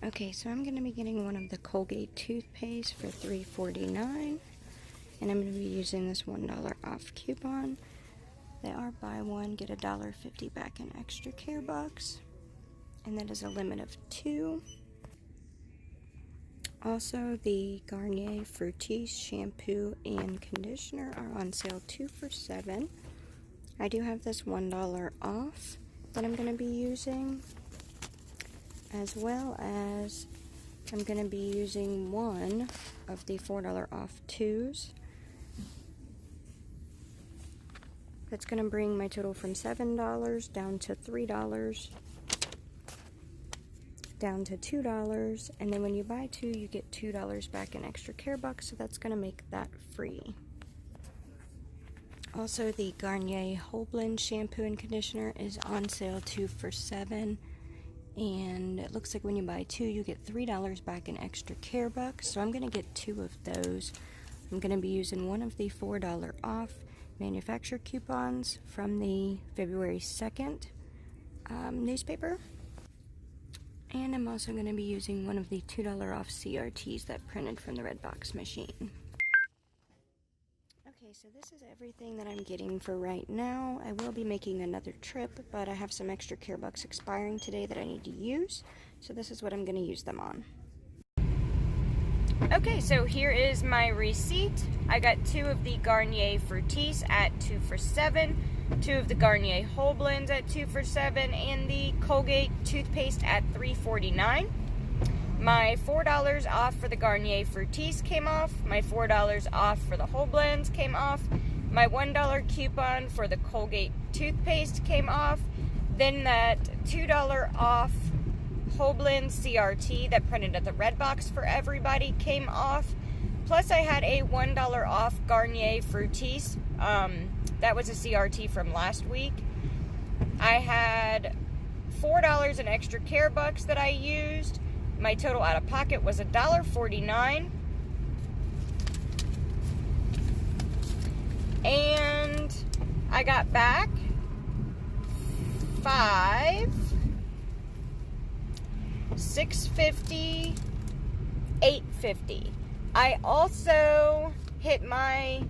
Okay, so I'm going to be getting one of the Colgate toothpaste for $3.49, and I'm going to be using this $1 off coupon. They are buy one, get $1.50 back in extra care box, and that is a limit of 2. Also, the Garnier Fructis shampoo and conditioner are on sale 2 for $7. I do have this $1 off that I'm going to be using, as well as I'm going to be using one of the $4 off 2s. That's going to bring my total from $7 down to $3, down to $2, and then when you buy 2, you get $2 back in extra care box, so that's going to make that free. Also, the Garnier Whole Blend shampoo and conditioner is on sale 2 for $7. And it looks like when you buy 2, you get $3 back in extra care bucks. So I'm going to get 2 of those. I'm going to be using one of the $4 off manufacturer coupons from the February 2nd newspaper. And I'm also going to be using one of the $2 off CRTs that printed from the Redbox machine. Okay, so this is everything that I'm getting for right now. I will be making another trip, but I have some extra care bucks expiring today that I need to use, so this is what I'm going to use them on. Okay, so here is my receipt. I got 2 of the Garnier Fructis at 2 for $7, 2 of the Garnier Whole Blends at 2 for $7, and the Colgate toothpaste at $3.49. My $4 off for the Garnier Fructis came off. My $4 off for the Whole Blends came off. My $1 coupon for the Colgate toothpaste came off. Then that $2 off Whole Blend CRT that printed at the Redbox for everybody came off. Plus I had a $1 off Garnier Fructis. That was a CRT from last week. I had $4 in extra care bucks that I used. My total out of pocket was $1.49. And I got back $5, $6.50, $8.50. I also hit my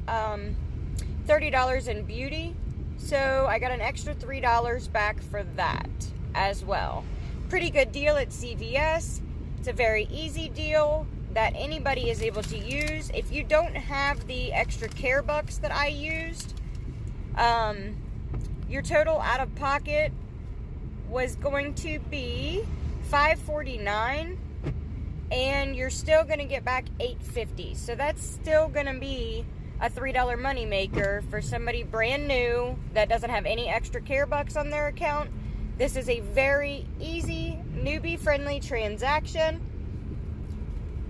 $30 in beauty, so I got an extra $3 back for that as well. Pretty good deal at CVS. It's a very easy deal that anybody is able to use. If you don't have the extra care bucks that I used, your total out of pocket was going to be $5.49, and you're still going to get back $8.50. So that's still going to be a $3 moneymaker for somebody brand new that doesn't have any extra care bucks on their account. This is a very easy, newbie-friendly transaction.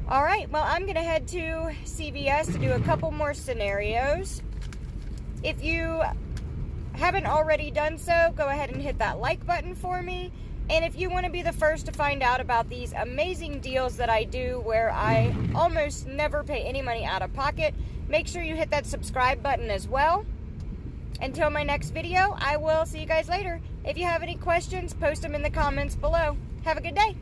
Alright, well, I'm going to head to CVS to do a couple more scenarios. If you haven't already done so, go ahead and hit that like button for me. And if you want to be the first to find out about these amazing deals that I do where I almost never pay any money out of pocket, make sure you hit that subscribe button as well. Until my next video, I will see you guys later. If you have any questions, post them in the comments below. Have a good day.